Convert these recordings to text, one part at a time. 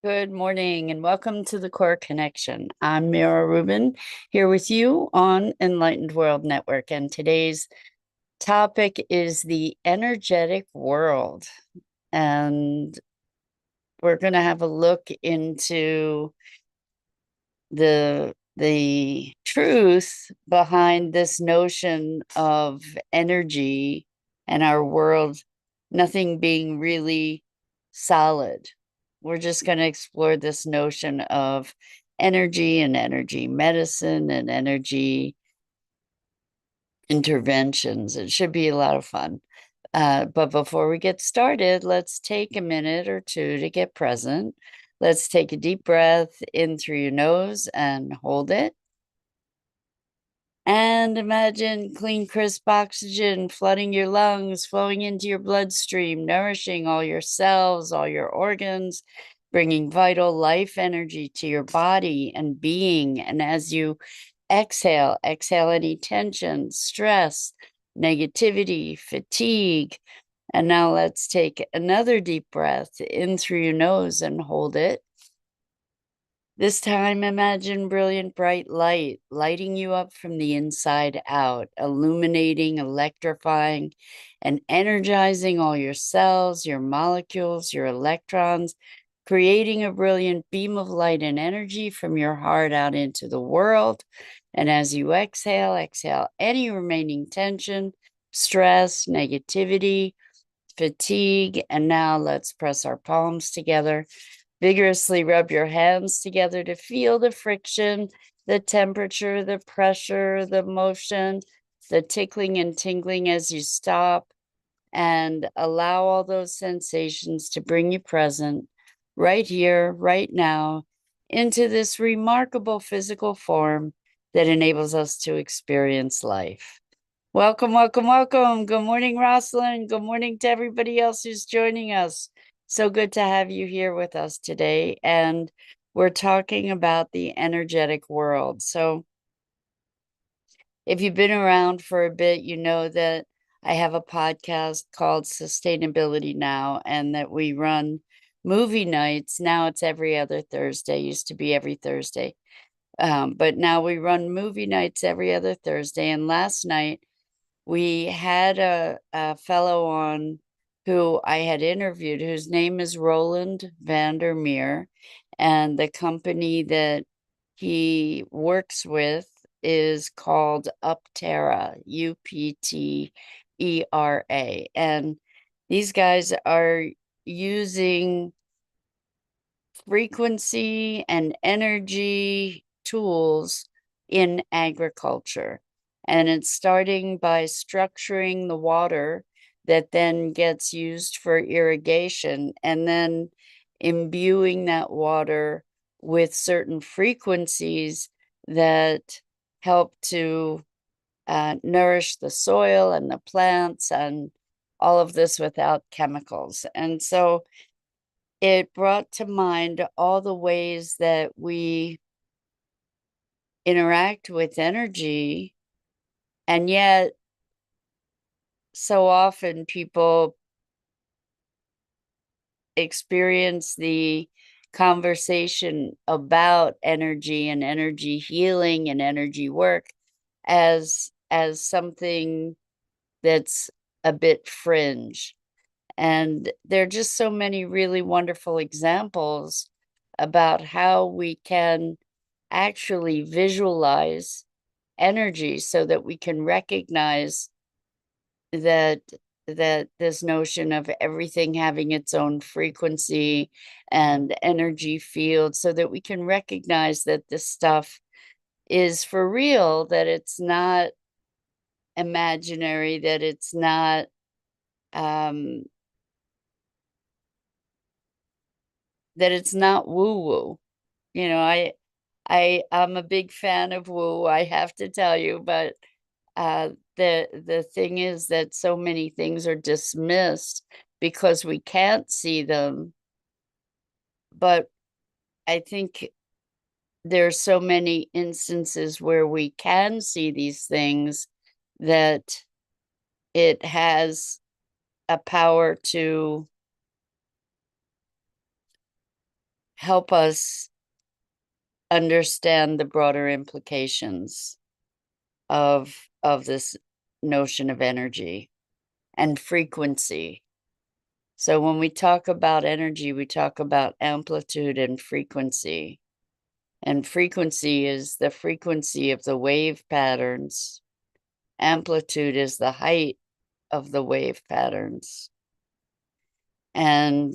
Good morning and welcome to the Core Connection. I'm Mira Rubin here with you on Enlightened World Network, and today's topic is the energetic world. And we're going to have a look into the truth behind this notion of energy and our world, nothing being really solid. We're just going to explore this notion of energy and energy medicine and energy interventions. It should be a lot of fun. But before we get started, let's take a minute or two to get present. Let's take a deep breath in through your nose and hold it. And imagine clean, crisp oxygen flooding your lungs, flowing into your bloodstream, nourishing all your cells, all your organs, bringing vital life energy to your body and being. And as you exhale any tension, stress, negativity, fatigue. And now let's take another deep breath in through your nose and hold it. This time, imagine brilliant bright light lighting you up from the inside out, illuminating, electrifying, and energizing all your cells, your molecules, your electrons, creating a brilliant beam of light and energy from your heart out into the world. And as you exhale any remaining tension, stress, negativity, fatigue. And now let's press our palms together. Vigorously rub your hands together to feel the friction, the temperature, the pressure, the motion, the tickling and tingling as you stop, and allow all those sensations to bring you present right here, right now, into this remarkable physical form that enables us to experience life. Welcome, welcome, welcome. Good morning, Rosalind. Good morning to everybody else who's joining us. So good to have you here with us today. And we're talking about the energetic world. So if you've been around for a bit, you know that I have a podcast called Sustainability Now, and that we run movie nights. Now it's every other Thursday, used to be every Thursday. But now we run movie nights every other Thursday. And last night, we had a fellow on who I had interviewed, whose name is Roland Vandermeer, and the company that he works with is called Uptera, Uptera. And these guys are using frequency and energy tools in agriculture. And it's starting by structuring the water that then gets used for irrigation, and then imbuing that water with certain frequencies that help to nourish the soil and the plants, and all of this without chemicals. And so it brought to mind all the ways that we interact with energy, and yet so often people experience the conversation about energy and energy healing and energy work as something that's a bit fringe. And there are just so many really wonderful examples about how we can actually visualize energy so that we can recognize that this notion of everything having its own frequency and energy field, so that we can recognize that this stuff is for real, that it's not imaginary, that it's not um woo woo. You know, I'm a big fan of woo, I have to tell you, but the thing is that so many things are dismissed because we can't see them. But I think there's so many instances where we can see these things that it has a power to help us understand the broader implications of this notion of energy and frequency. So when we talk about energy, we talk about amplitude and frequency. And frequency is the frequency of the wave patterns. Amplitude is the height of the wave patterns. And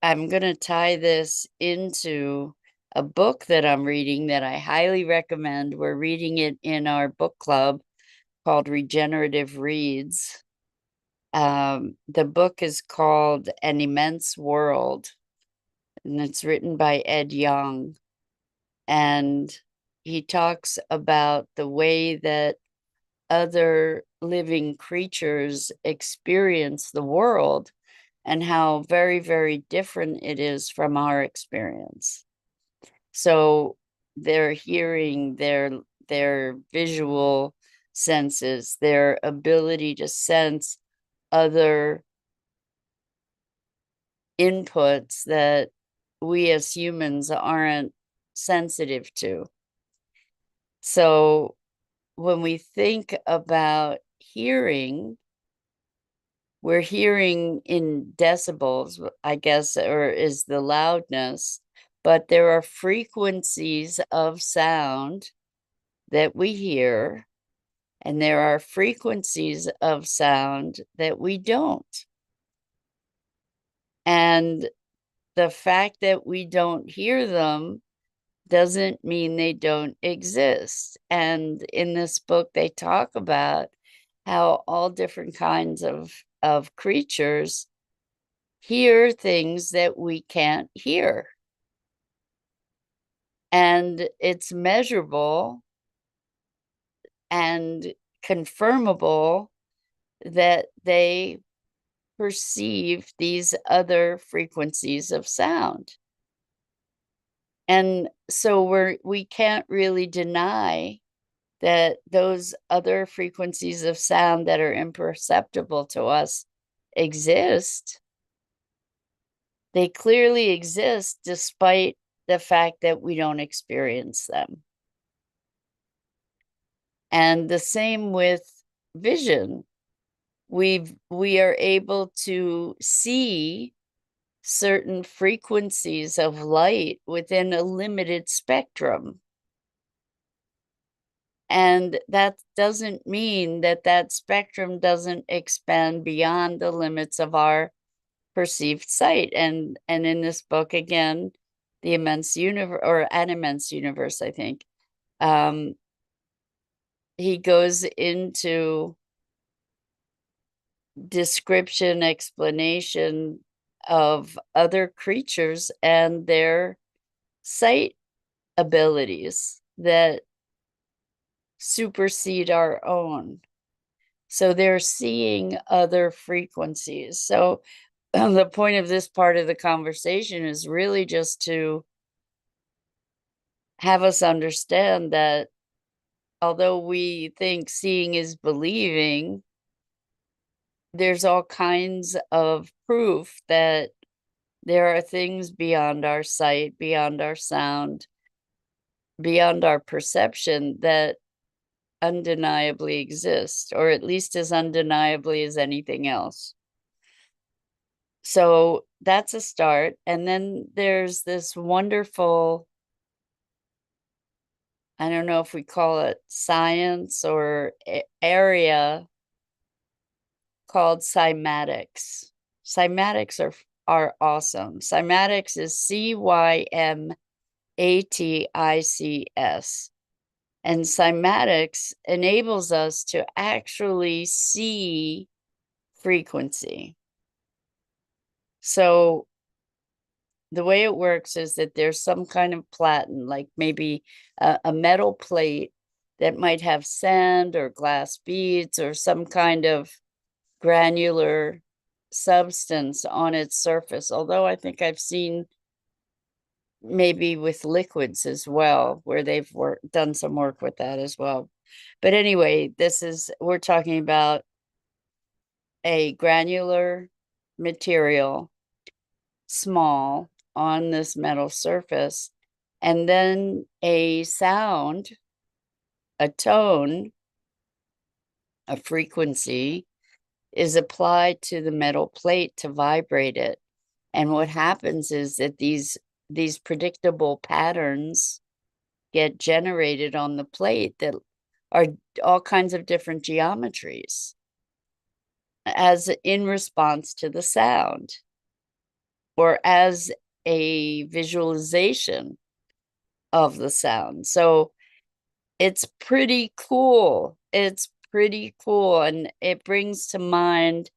I'm going to tie this into a book that I'm reading that I highly recommend. We're reading it in our book club called Regenerative Reads. The book is called An Immense World, and it's written by Ed Young. And he talks about the way that other living creatures experience the world and how very, very different it is from our experience. So their hearing, their visual senses, their ability to sense other inputs that we as humans aren't sensitive to. So when we think about hearing, we're hearing in decibels, I guess, or is the loudness, but there are frequencies of sound that we hear, and there are frequencies of sound that we don't. And the fact that we don't hear them doesn't mean they don't exist. And in this book, they talk about how all different kinds of creatures hear things that we can't hear. And it's measurable and confirmable that they perceive these other frequencies of sound. And so we can't really deny that those other frequencies of sound that are imperceptible to us exist. They clearly exist despite the fact that we don't experience them. And the same with vision. We are able to see certain frequencies of light within a limited spectrum. And that doesn't mean that that spectrum doesn't expand beyond the limits of our perceived sight. And in this book, again, The Immense Universe, or An Immense Universe, I think, he goes into description, explanation of other creatures and their sight abilities that supersede our own. So they're seeing other frequencies. So the point of this part of the conversation is really just to have us understand that although we think seeing is believing, there's all kinds of proof that there are things beyond our sight, beyond our sound, beyond our perception that undeniably exist, or at least as undeniably as anything else. So that's a start. And then there's this wonderful, I don't know if we call it science or area called cymatics. Cymatics are awesome. Cymatics is CYMATICS. And cymatics enables us to actually see frequency. So the way it works is that there's some kind of platen, like maybe a metal plate that might have sand or glass beads or some kind of granular substance on its surface. Although I think I've seen maybe with liquids as well, where they've done some work with that as well. But anyway, we're talking about a granular material small on this metal surface, and then a sound, a tone, a frequency is applied to the metal plate to vibrate it. And what happens is that these predictable patterns get generated on the plate that are all kinds of different geometries as in response to the sound or as a visualization of the sound. So it's pretty cool. It's pretty cool. And it brings to mind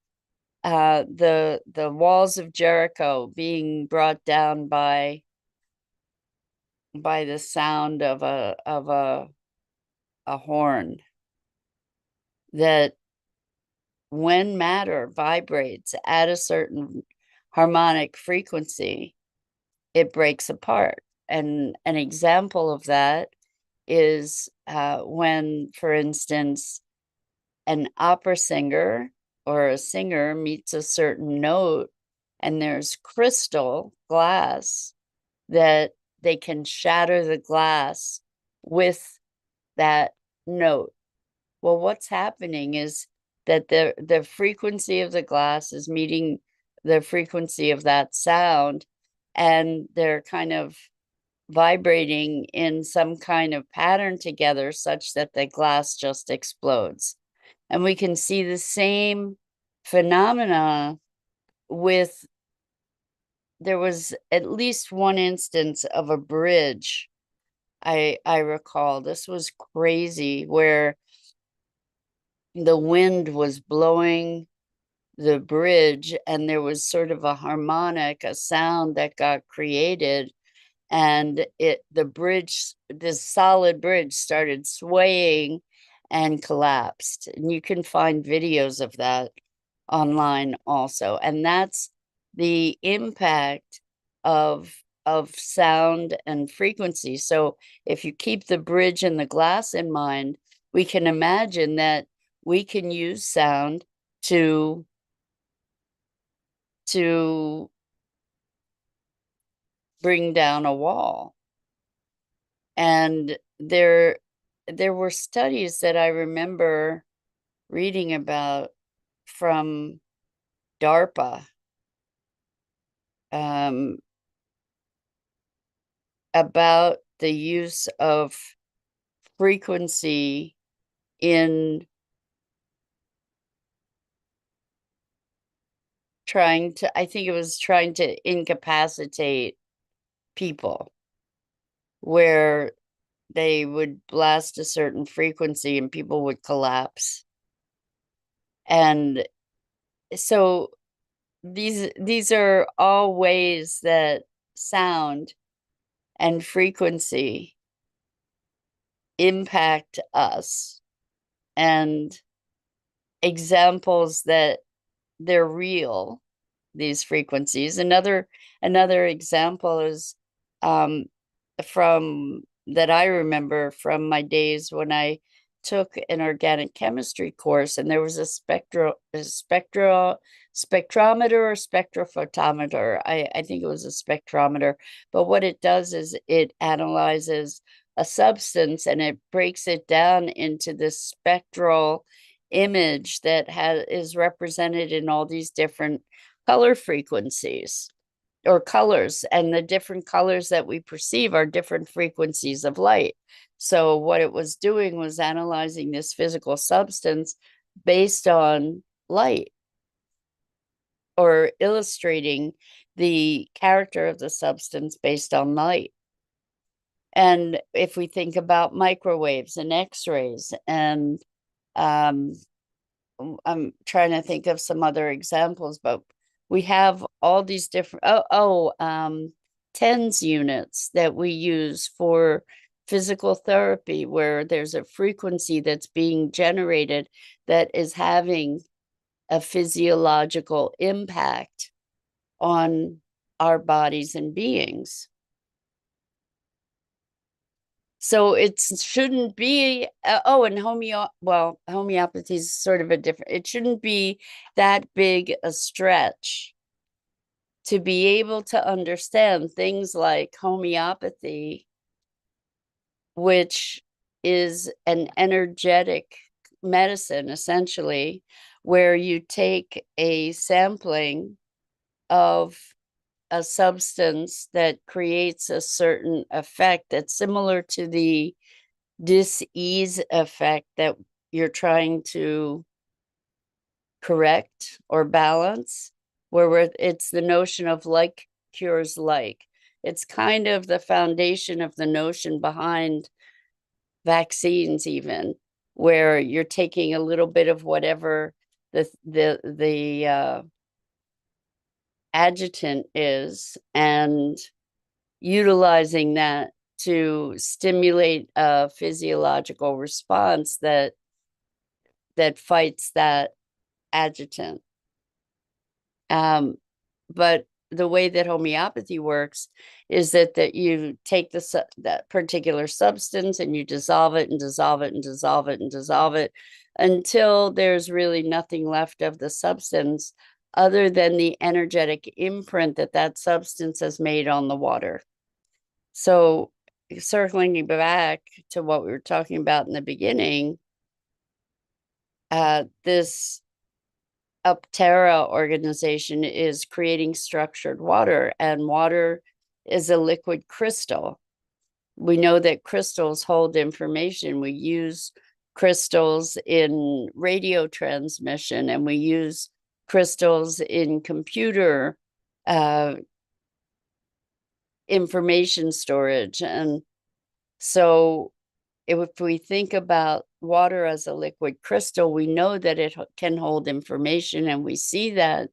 the walls of Jericho being brought down by the sound of a horn. That when matter vibrates at a certain harmonic frequency, it breaks apart. And an example of that is when, for instance, an opera singer or a singer meets a certain note, and there's crystal glass that they can shatter the glass with that note. Well, what's happening is that the frequency of the glass is meeting the frequency of that sound, and they're kind of vibrating in some kind of pattern together such that the glass just explodes. And we can see the same phenomena with, there was at least one instance of a bridge. I recall this was crazy, where the wind was blowing the bridge and there was sort of a harmonic, a sound that got created, and this solid bridge started swaying and collapsed. And you can find videos of that online also. And that's the impact of sound and frequency. So if you keep the bridge and the glass in mind, we can imagine that we can use sound to bring down a wall. And there were studies that I remember reading about from DARPA, about the use of frequency in I think it was trying to incapacitate people, where they would blast a certain frequency and people would collapse. And so these are all ways that sound and frequency impact us, and examples that they're real, these frequencies. Another example is from that I remember from my days when I took an organic chemistry course, and there was a spectrometer or spectrophotometer. I think it was a spectrometer, but what it does is it analyzes a substance and it breaks it down into this spectral image that is represented in all these different color frequencies or colors, and the different colors that we perceive are different frequencies of light. So what it was doing was analyzing this physical substance based on light, or illustrating the character of the substance based on light. And if we think about microwaves and x-rays, and I'm trying to think of some other examples, but we have all these different TENS units that we use for physical therapy, where there's a frequency that's being generated that is having a physiological impact on our bodies and beings. So it shouldn't be, and homeopathy is sort of a different, it shouldn't be that big a stretch to be able to understand things like homeopathy, which is an energetic medicine, essentially, where you take a sampling of a substance that creates a certain effect that's similar to the dis-ease effect that you're trying to correct or balance, where it's the notion of like cures like. It's kind of the foundation of the notion behind vaccines, even, where you're taking a little bit of whatever the adjutant is and utilizing that to stimulate a physiological response that fights that adjutant. But the way that homeopathy works is that you take that particular substance and you dissolve it and dissolve it and dissolve it and dissolve it until there's really nothing left of the substance other than the energetic imprint that that substance has made on the water. So circling back to what we were talking about in the beginning, this Upterra organization is creating structured water, and water is a liquid crystal. We know that crystals hold information. We use crystals in radio transmission, and we use crystals in computer information storage. And so if we think about water as a liquid crystal, we know that it can hold information, and we see that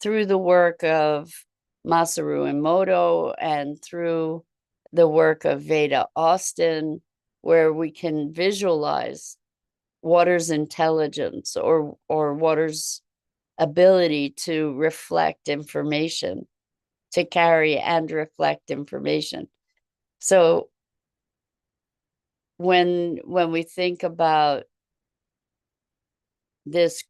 through the work of Masaru Emoto and through the work of Veda Austin, where we can visualize water's intelligence or water's ability to reflect information, to carry and reflect information. So when we think about this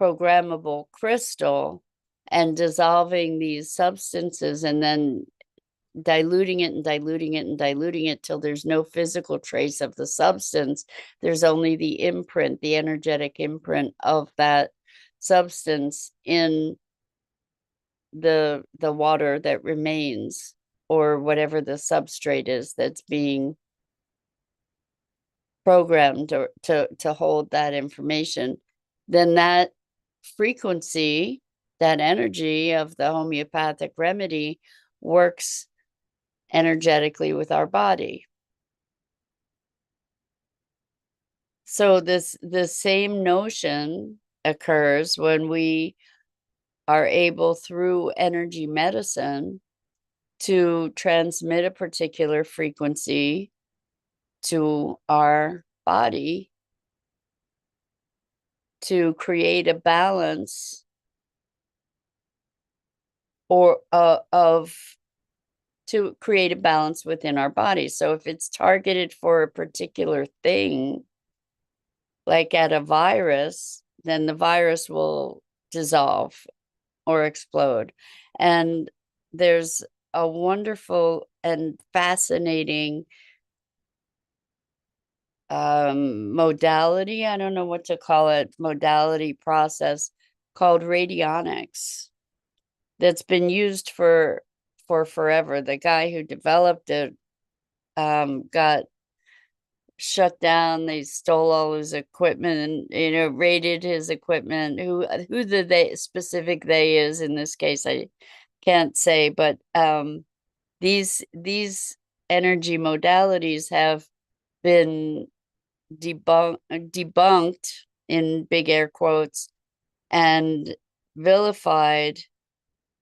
programmable crystal and dissolving these substances and then diluting it and diluting it and diluting it till there's no physical trace of the substance, there's only the imprint, the energetic imprint of that substance in the water that remains, or whatever the substrate is that's being programmed or to hold that information, then that frequency, that energy of the homeopathic remedy works energetically with our body. So the same notion occurs when we are able, through energy medicine, to transmit a particular frequency to our body to create a balance or to create a balance within our body. So if it's targeted for a particular thing, like at a virus, then the virus will dissolve or explode. And there's a wonderful and fascinating modality, I don't know what to call it, modality process called radionics that's been used for forever. The guy who developed it got shut down. They stole all his equipment and raided his equipment. Who the they specific they is in this case, I can't say, but these energy modalities have been debunked in big air quotes and vilified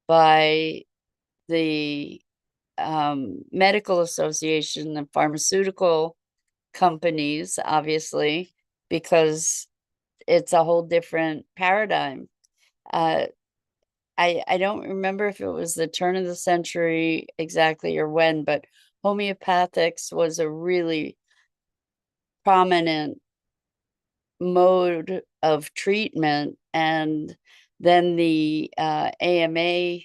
by the medical association, the pharmaceutical companies, obviously, because it's a whole different paradigm. I don't remember if it was the turn of the century exactly or when, but homeopathics was a really prominent mode of treatment. And then the AMA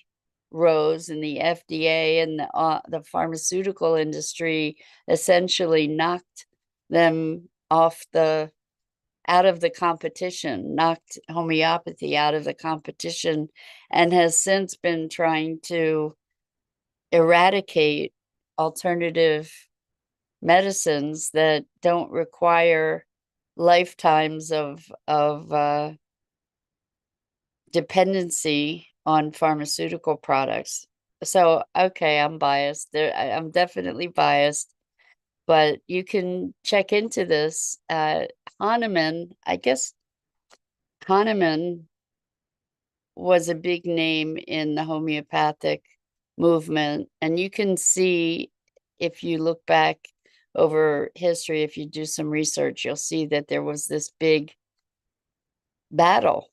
rose and the FDA and the pharmaceutical industry essentially knocked them out of the competition, knocked homeopathy out of the competition, and has since been trying to eradicate alternative medicines that don't require lifetimes of dependency on pharmaceutical products. So, okay, I'm biased. I'm definitely biased, but you can check into this. Hahnemann, I guess Hahnemann was a big name in the homeopathic movement. And you can see, if you look back over history, if you do some research, you'll see that there was this big battle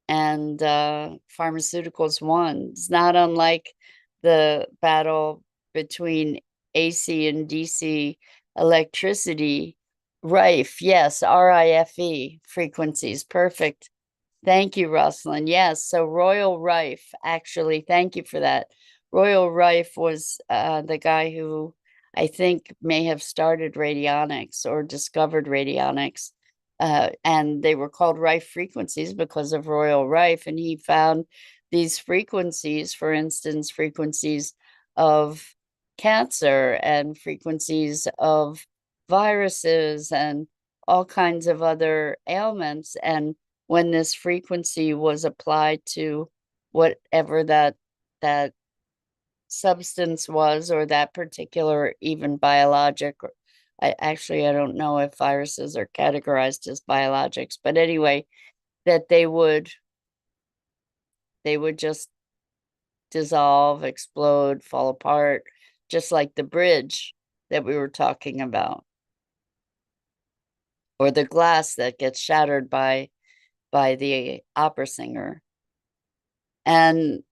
and pharmaceuticals won. It's not unlike the battle between AC and DC electricity. Rife, yes, RIFE frequencies, perfect. Thank you, Rosalind. Yes, so Royal Rife, actually, thank you for that. Royal Rife was the guy who I think may have started radionics or discovered radionics. And they were called Rife frequencies because of Royal Rife. And he found these frequencies, for instance, frequencies of cancer and frequencies of viruses and all kinds of other ailments. And when this frequency was applied to whatever that substance was, or that particular even biologic, I don't know if viruses are categorized as biologics, but anyway, that they would just dissolve, explode, fall apart, just like the bridge that we were talking about, or the glass that gets shattered by the opera singer. And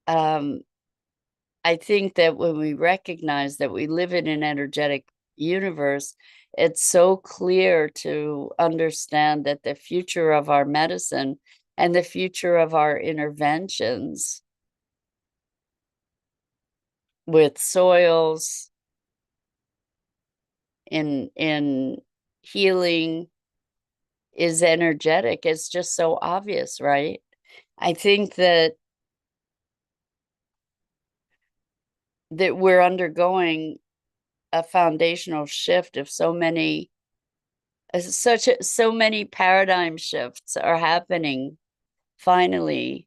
I think that when we recognize that we live in an energetic universe, it's so clear to understand that the future of our medicine and the future of our interventions with soils in healing is energetic. It's just so obvious, right? I think that we're undergoing a foundational shift of so many paradigm shifts are happening, finally,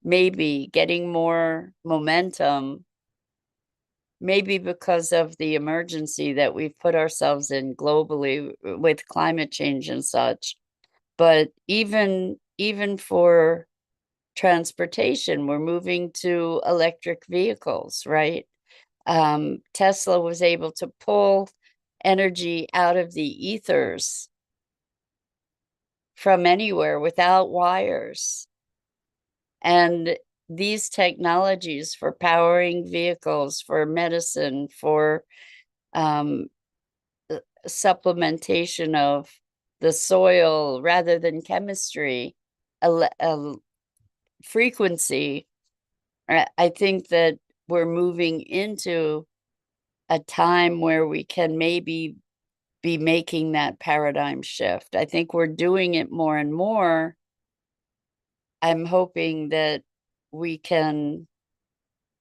maybe getting more momentum, maybe because of the emergency that we've put ourselves in globally with climate change and such. But even for transportation, we're moving to electric vehicles, right? Tesla was able to pull energy out of the ethers from anywhere without wires. And these technologies for powering vehicles, for medicine, for supplementation of the soil rather than chemistry, a frequency, I think that we're moving into a time where we can maybe be making that paradigm shift. I think we're doing it more and more. I'm hoping that we can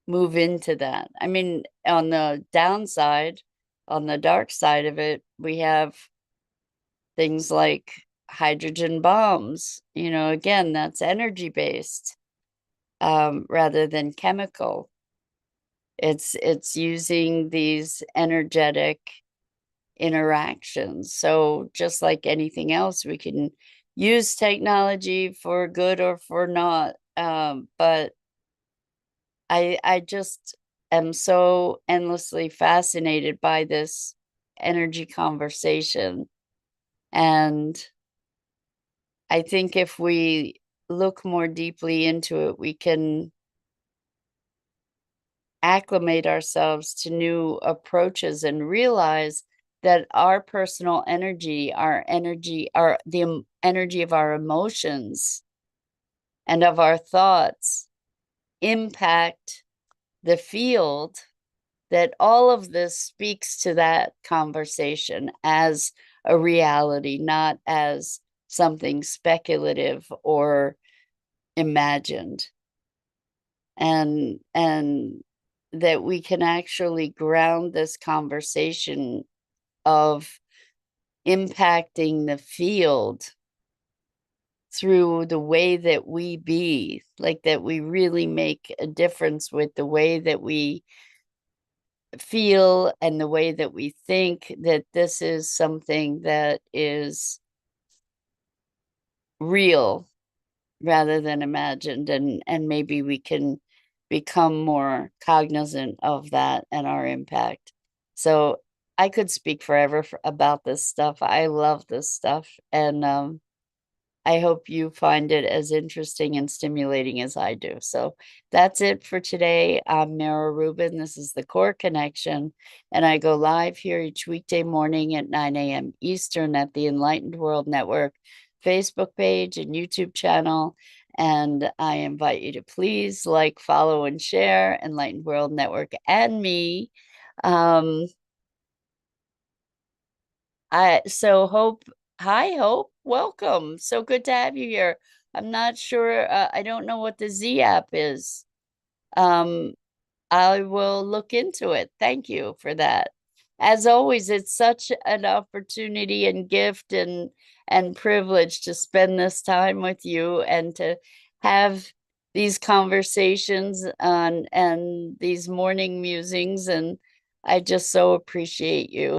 move into that. I mean, on the downside, on the dark side of it, we have things like hydrogen bombs. Again, that's energy based rather than chemical. It's using these energetic interactions. So just like anything else, we can use technology for good or for not. But I just am so endlessly fascinated by this energy conversation. And I think if we look more deeply into it, we can acclimate ourselves to new approaches and realize that our personal energy, the energy of our emotions and of our thoughts impact the field, that all of this speaks to that conversation as a reality, not as something speculative or imagined. And that we can actually ground this conversation of impacting the field through the way that we be, like that we really make a difference with the way that we feel and the way that we think, that this is something that is real rather than imagined, and maybe we can become more cognizant of that and our impact. So I could speak forever about this stuff. I love this stuff, and I hope you find it as interesting and stimulating as I do. So that's it for today. I'm Mira Rubin. This is the Core Connection, and I go live here each weekday morning at 9 a.m. Eastern at the Enlightened World Network Facebook page and YouTube channel. And I invite you to please like, follow, and share Enlightened World Network and me. Hope, welcome. So good to have you here. I'm not sure, I don't know what the Z app is. Um, I will look into it. Thank you for that. As always, it's such an opportunity and gift and privilege to spend this time with you and to have these conversations and these morning musings. And I just so appreciate you.